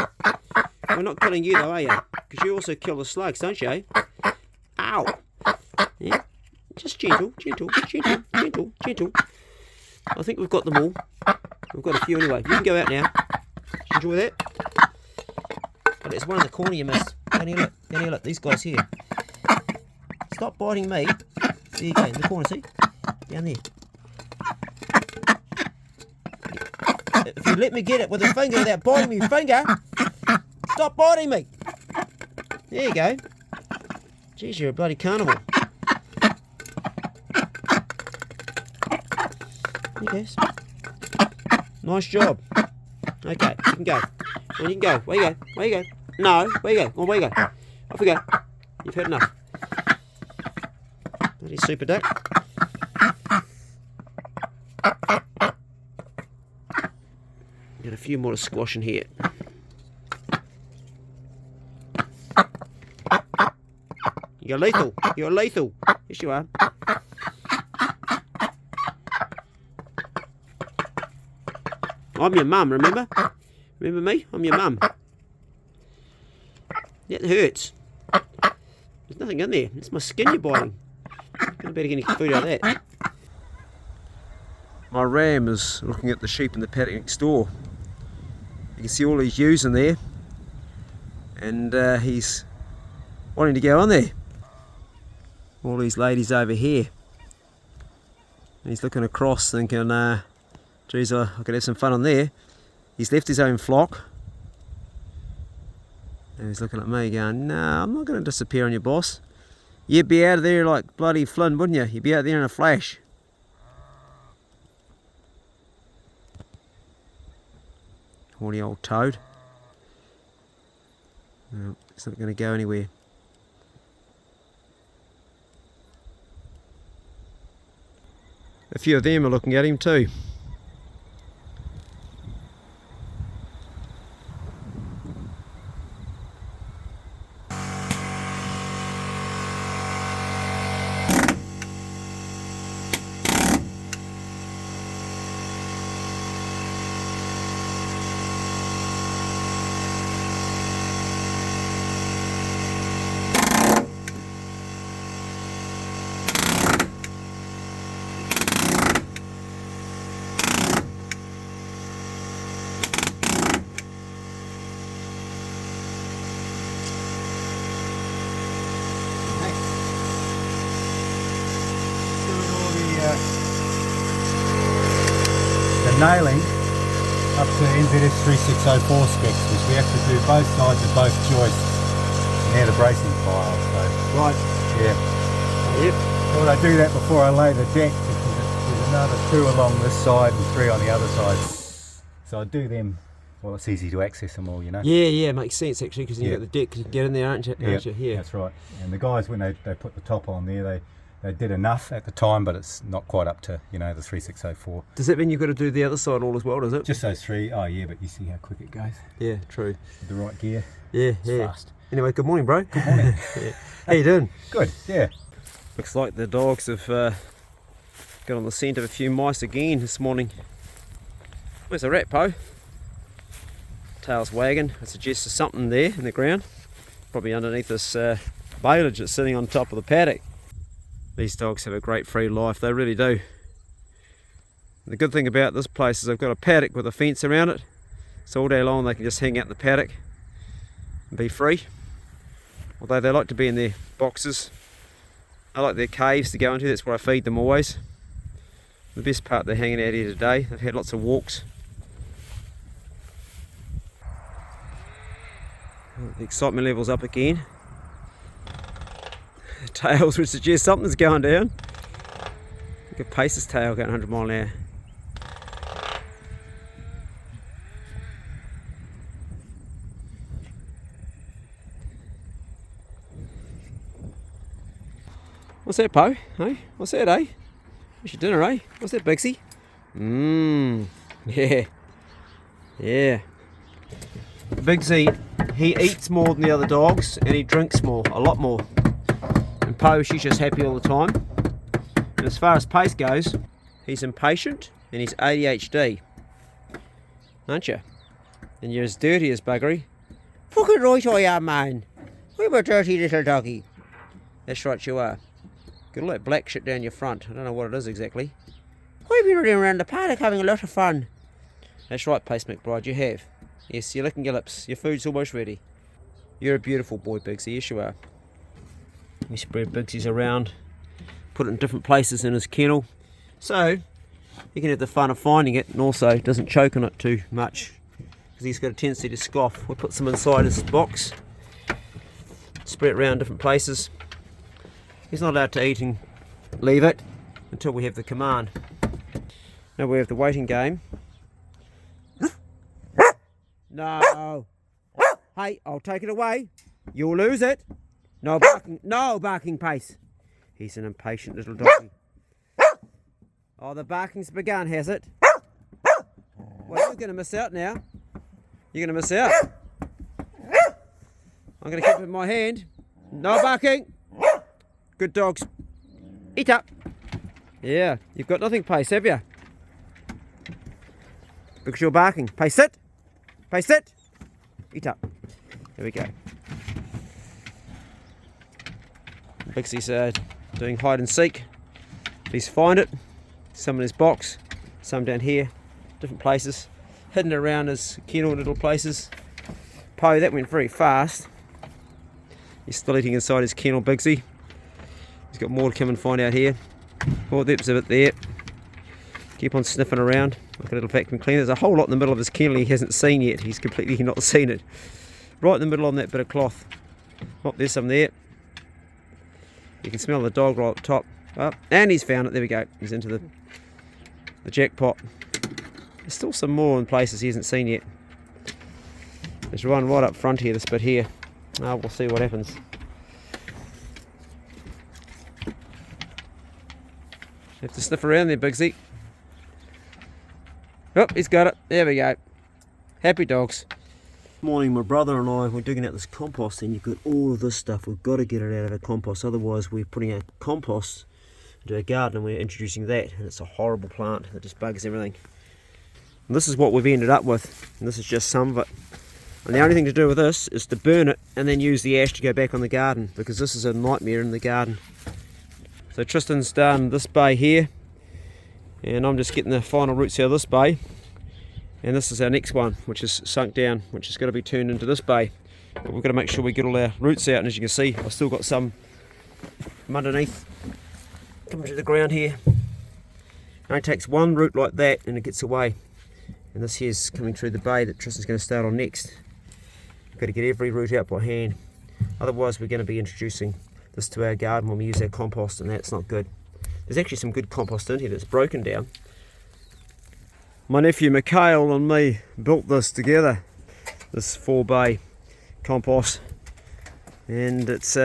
We're not killing you though, are you? Because you also kill the slugs, don't you, eh? Ow! Yeah, just gentle, gentle, gentle, gentle, gentle. I think we've got them all. We've got a few anyway. You can go out now. Enjoy that. But there's one in the corner you missed. Down here, look. Down here, look. These guys here. Stop biting me. There you go. In the corner, see? Down there. If you let me get it with a finger without biting me with your finger, stop biting me. There you go. Jeez, you're a bloody carnival. There you go. Nice job. Okay, you can go. Well, you can go. Where you go? Where you go? No, where you go? Well, where you go? Off we go. You've had enough. Bloody super duck. Got a few more to squash in here. You're lethal. You're lethal. Yes, you are. I'm your mum, remember? Remember me? I'm your mum. That hurts. There's nothing in there. It's my skin you're biting. I'm gonna better get any food out of that. My ram is looking at the sheep in the paddock next door. You can see all these ewes in there, and he's wanting to go on there. All these ladies over here. And he's looking across thinking, geez, I could have some fun on there. He's left his own flock. And he's looking at me going, no, I'm not going to disappear on you, boss. You'd be out of there like bloody Flynn, wouldn't you? You'd be out there in a flash. Horny old toad. No, it's not going to go anywhere. A few of them are looking at him too. Nailing up to NZS 3604 specs, which we have to do both sides of both joists near the bracing file. So, Right. yeah. Yep. Thought I'd do that before I lay the deck, because there's another 2 along this side and 3 on the other side. So I do them. Well, it's easy to access them all, you know. Yeah, makes sense actually, because Yeah. you've got the deck, you can get in there, aren't you? Yeah. That's right. And the guys, when they put the top on there, they did enough at the time, but it's not quite up to, you know, the 3604. Does that mean you've got to do the other side all as well, does it? Just those 3. Oh yeah, but you see how quick it goes Yeah, true. with the right gear. Yeah, It's yeah. fast. Anyway, good morning, bro. Good morning. Yeah. How you doing? Good. Yeah. Looks like the dogs have got on the scent of a few mice again this morning. Where's the rat, Po? Tail's wagging. I suggest there's something there in the ground. Probably underneath this baleage that's sitting on top of the paddock. These dogs have a great free life, they really do. The good thing about this place is they've got a paddock with a fence around it, so all day long they can just hang out in the paddock and be free. Although they like to be in their boxes. I like their caves to go into, that's where I feed them always. The best part, they're hanging out here today. They've had lots of walks. The excitement level's up again. Tails would suggest something's going down. Look at Pace's tail going 100 mile an hour. What's that, Po? Hey? What's that, eh? What's your dinner, eh? What's that, Bixie? Yeah. Yeah. Bixie, he eats more than the other dogs and he drinks more, a lot more. And Po, she's just happy all the time. And as far as Pace goes, he's impatient and he's ADHD. Aren't you? And you're as dirty as buggery. Fucking right I am, man. I'm a dirty little doggy. That's right, you are. Got all that black shit down your front. I don't know what it is exactly. I've been running around the paddock having a lot of fun. That's right, Pace McBride, you have. Yes, you're licking your lips. Your food's almost ready. You're a beautiful boy, Bigsy. Yes, you are. We spread Bigsy's around, put it in different places in his kennel, so he can have the fun of finding it and also doesn't choke on it too much because he's got a tendency to scoff. We put some inside his box, spread it around different places. He's not allowed to eat and leave it until we have the command. Now we have the waiting game. No. Hey, I'll take it away. You'll lose it. No barking, Pace. He's an impatient little doggy. Oh, the barking's begun, has it? Well, you're going to miss out now. You're going to miss out. I'm going to keep it in my hand. No barking. Good dogs. Eat up. Yeah, you've got nothing, Pace, have you? Because you're barking. Pace, sit. Pace, sit. Eat up. There we go. Bixie's doing hide and seek. Please find it. Some in his box, some down here, different places, hidden around his kennel in little places. Po, that went very fast. He's still eating inside his kennel, Bigsy. He's got more to come and find out here. Oh, there's a bit there. Keep on sniffing around like a little vacuum cleaner. There's a whole lot in the middle of his kennel he hasn't seen yet. He's completely not seen it. Right in the middle on that bit of cloth. Oh, there's some there. You can smell the dog right up top. Oh, and he's found it. There we go. He's into the jackpot. There's still some more in places he hasn't seen yet. There's one right up front here, this bit here. Oh, we'll see what happens. Have to sniff around there, Bigsy. Oh, he's got it. There we go. Happy dogs. Morning, my brother and I were digging out this compost, and you've got all of this stuff. We've got to get it out of our compost, otherwise we're putting our compost into our garden and we're introducing that, and it's a horrible plant that just bugs everything. And this is what we've ended up with, and this is just some of it. And the only thing to do with this is to burn it and then use the ash to go back on the garden, because this is a nightmare in the garden. So Tristan's done this bay here, and I'm just getting the final roots out of this bay. And this is our next one, which is sunk down, which is going to be turned into this bay. But we've got to make sure we get all our roots out, and as you can see, I've still got some from underneath coming to the ground here. And it takes one root like that and it gets away. And this here's coming through the bay that Tristan's going to start on next. We've got to get every root out by hand. Otherwise we're going to be introducing this to our garden when we use our compost, and that's not good. There's actually some good compost in here that's broken down. My nephew Mikhail and me built this together, this 4-bay compost, and it's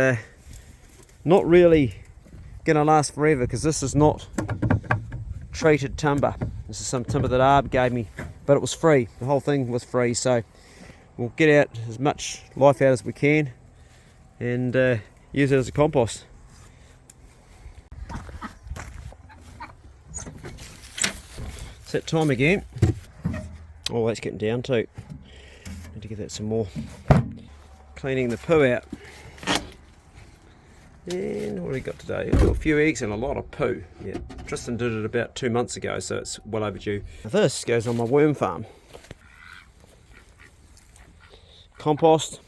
not really going to last forever because this is not treated timber. This is some timber that Arb gave me, but it was free. The whole thing was free, so we'll get out as much life out as we can and use it as a compost. It's that time again. Oh, that's getting down too. Need to give that some more. Cleaning the poo out. And what have we got today? We've got a few eggs and a lot of poo. Yeah, Tristan did it about 2 months ago, so it's well overdue. This goes on my worm farm. Compost,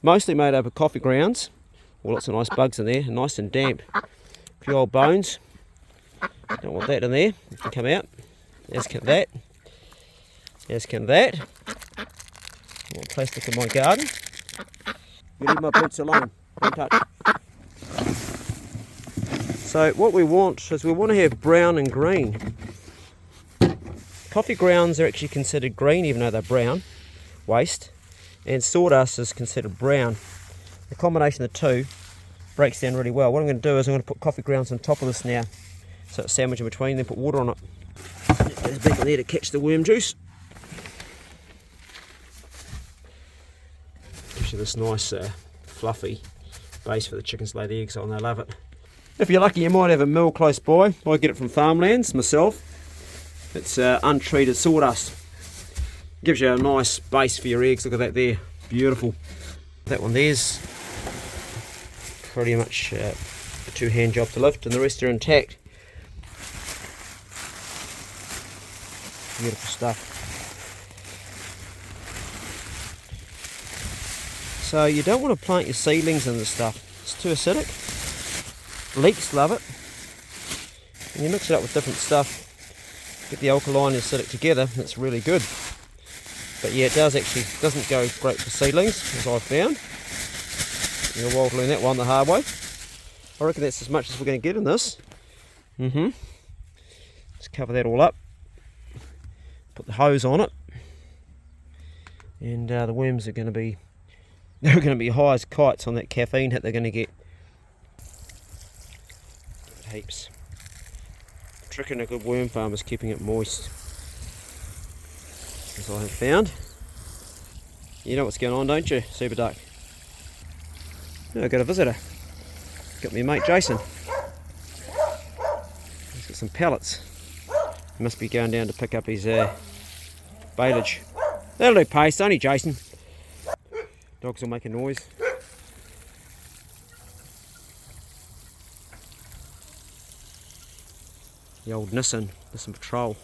mostly made up of coffee grounds. Well, lots of nice bugs in there, nice and damp. A few old bones. Don't want that in there. It can come out. As can that. As can that. I want plastic in my garden. You leave my boots alone. Don't touch. So what we want is we want to have brown and green. Coffee grounds are actually considered green even though they're brown, waste, and sawdust is considered brown. The combination of the two breaks down really well. What I'm going to do is I'm going to put coffee grounds on top of this now, so it's sandwiched in between, then put water on it. There's a bit in there to catch the worm juice. Gives you this nice fluffy base for the chickens to lay the eggs on. They love it. If you're lucky, you might have a mill close by. I get it from Farmlands myself. It's untreated sawdust. Gives you a nice base for your eggs. Look at that there, beautiful. That one there's pretty much a two-hand job to lift, and the rest are intact. Beautiful stuff. So you don't want to plant your seedlings in this stuff. It's too acidic. Leeks love it. And you mix it up with different stuff, get the alkaline and acidic together, and it's really good. But yeah, it doesn't go great for seedlings, as I've found. You're wild to learn that one the hard way. I reckon that's as much as we're going to get in this. Just cover that all up. Put the hose on it. And the worms are going to be high as kites on that caffeine hit they're going to get. Heaps. The trick in a good worm farm is keeping it moist, as I have found. You know what's going on, don't you, Super Duck? No, I got a visitor. Got me mate Jason. He's got some pellets. He must be going down to pick up his baleage. That'll do, pace. Only Jason. Dogs will make a noise. The old Nissan Patrol.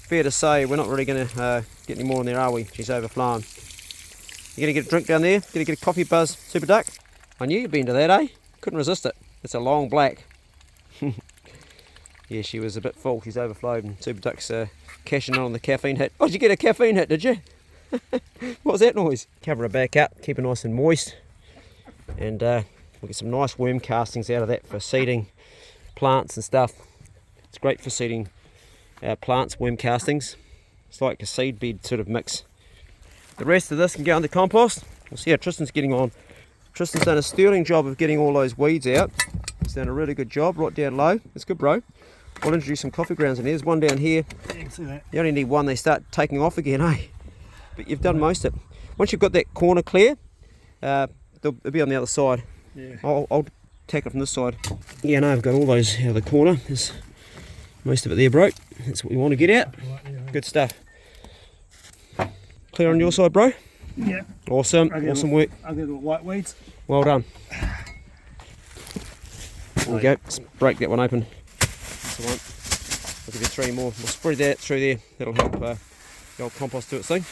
Fair to say, we're not really going to get any more in there, are we? She's overflowing. You going to get a drink down there? Going to get a coffee buzz, Super Duck? I knew you'd been to that, eh? Couldn't resist it. It's a long black. Yeah, she was a bit full. She's overflowed, and Super Duck's cashing on the caffeine hit. Oh, did you get a caffeine hit, did you? What was that noise? Cover her back up, keep it nice and moist, and we'll get some nice worm castings out of that for seeding plants and stuff. It's great for seeding plants, worm castings. It's like a seed bed sort of mix. The rest of this can go in the compost. We'll see how Tristan's getting on. Tristan's done a sterling job of getting all those weeds out. He's done a really good job, right down low. It's good, bro. I'll introduce some coffee grounds in here. There's one down here. Yeah, you can see that. You only need one, they start taking off again, eh? But you've done most of it. Once you've got that corner clear, they'll be on the other side. Yeah. I'll take it from this side. Yeah, no, I've got all those out of the corner. There's most of it there, bro. That's what we want to get out. Right, yeah. Good stuff. Clear on your side, bro? Yeah. Awesome. Awesome work. I'll get the white weeds. Well done. There we go. Let's break that one open. That's the one. I'll give you 3 more. We'll spread that through there. That'll help the old compost do its thing.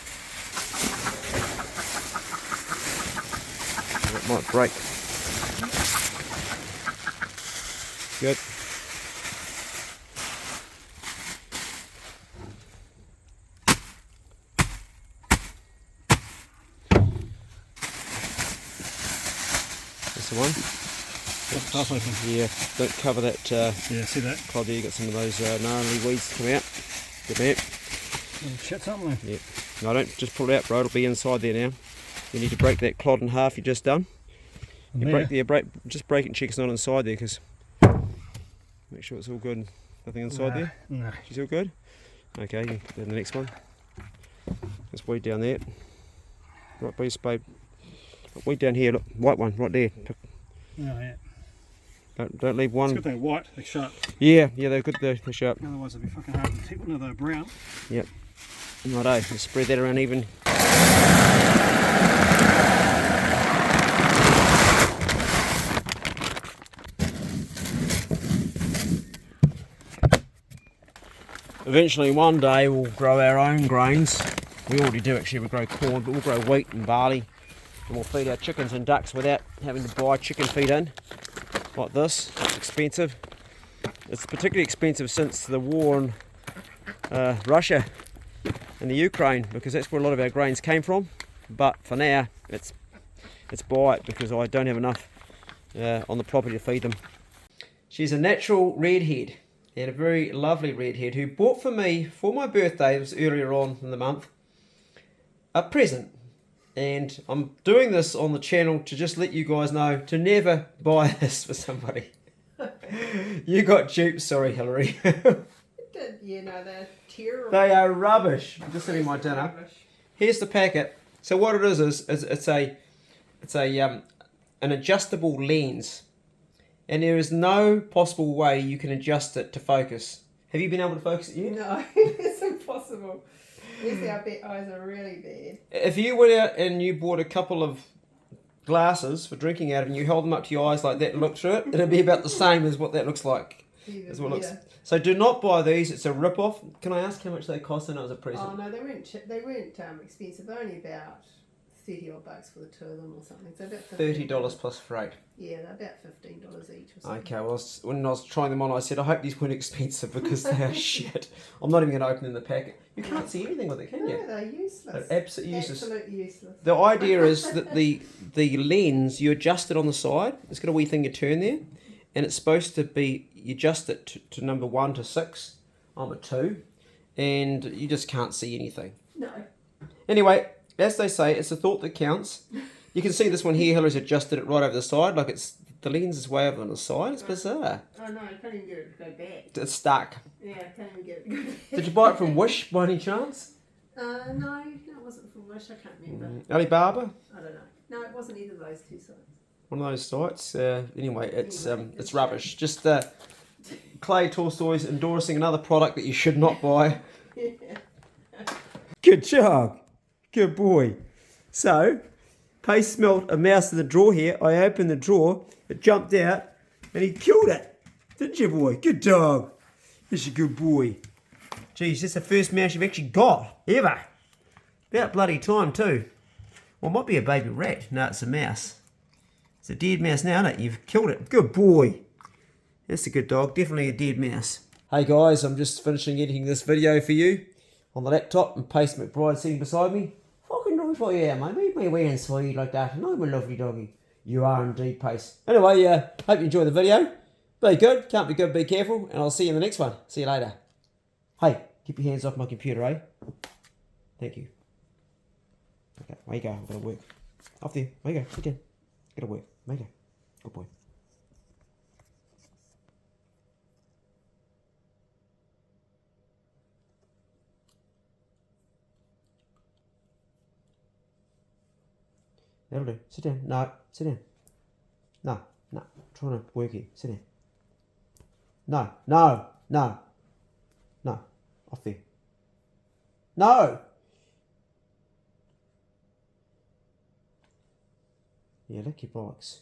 It might break. Good. That's the one. Half open. Yeah, don't cover that Yeah, see that? clod there. You got some of those gnarly weeds come out. Good man. Shit something there. Yeah. No, don't just pull it out, bro. It'll be inside there now. You need to break that clod in half you just done. Just break it and check it's not inside there, because make sure it's all good. Nothing inside there? No. She's all good? Okay, you can put that in the next one. There's weed down there. Right, please, babe. Look, weed down here, look, white one, right there. Oh, yeah. Don't leave one. It's good they're white, they're sharp. Yeah, they're good, they're sharp. Otherwise it'd be fucking hard to keep one. They're brown. Yep. Righto, let's spread that around even. Eventually one day we'll grow our own grains. We already do actually, we grow corn, but we'll grow wheat and barley. And we'll feed our chickens and ducks without having to buy chicken feed in. Like this, it's expensive. It's particularly expensive since the war in Russia and the Ukraine, because that's where a lot of our grains came from. but for now it's buy it because I don't have enough on the property to feed them. She's a natural redhead, and a very lovely redhead who bought for me for my birthday, it was earlier on in the month, a present. And I'm doing this on the channel to just let you guys know to never buy this for somebody. You got duped, sorry Hillary. You know, they're terrible. They are rubbish. I'm just eating my dinner. Here's the packet. So what it is it's an adjustable lens, and there is no possible way you can adjust it to focus. Have you been able to focus it yet? No, it's impossible. Yes, our eyes are really bad. If you went out and you bought a couple of glasses for drinking out of and you held them up to your eyes like that and looked through it, it'd be about the same as what that looks like. Is what it looks. So do not buy these. It's a rip-off. Can I ask how much they cost? I know it was a present. Oh no, they weren't expensive. They're only about $30 odd for the two of them or something. So about $30 plus freight. Yeah, they're about $15 each or something. Okay, well, when I was trying them on, I said, I hope these weren't expensive because they are shit. I'm not even going to open in the packet. You can't see anything with it, can you? No, they're useless. They're absolutely useless. Absolutely useless. The idea is that the lens, you adjust it on the side. It's got a wee thing you turn there. And it's supposed to be, you adjust it to number 1 to 6. I'm a 2. And you just can't see anything. No. Anyway, as they say, it's the thought that counts. You can see this one here, Hillary's adjusted it right over the side. Like the lens is way over on the side. It's bizarre. Oh no, I can't even get it to go back. It's stuck. Yeah, I can't even get it to go back. Did you buy it from Wish by any chance? No, it wasn't from Wish. I can't remember. Alibaba? I don't know. No, it wasn't either of those two sites. One of those sites. Anyway, it's rubbish. Just Clay Tolstoy's endorsing another product that you should not buy. Yeah. Good job. Good boy. So, Pace smelled a mouse in the drawer here. I opened the drawer, it jumped out, and he killed it. Didn't you, boy? Good dog. That's a good boy. Geez, that's the first mouse you've actually got, ever. About bloody time, too. Well, it might be a baby rat. No, it's a mouse. It's a dead mouse now, isn't it? You've killed it. Good boy. That's a good dog. Definitely a dead mouse. Hey, guys, I'm just finishing editing this video for you on the laptop, and Pace McBride sitting beside me. Fucking nice for you, mate. Leave me away and sweet like that. And I'm a lovely doggy. You are indeed, Pace. Anyway, hope you enjoy the video. Be good. Can't be good. Be careful. And I'll see you in the next one. See you later. Hey, keep your hands off my computer, eh? Thank you. Okay, away you go. I've got to work. Off there. Away you go. Sit down. Got to work. Away you go. Good boy. That'll do. Sit down. No, sit down. No, no. I'm trying to work here. Sit down. No, no, no. No. Off there. No! Yeah, lick your bollocks.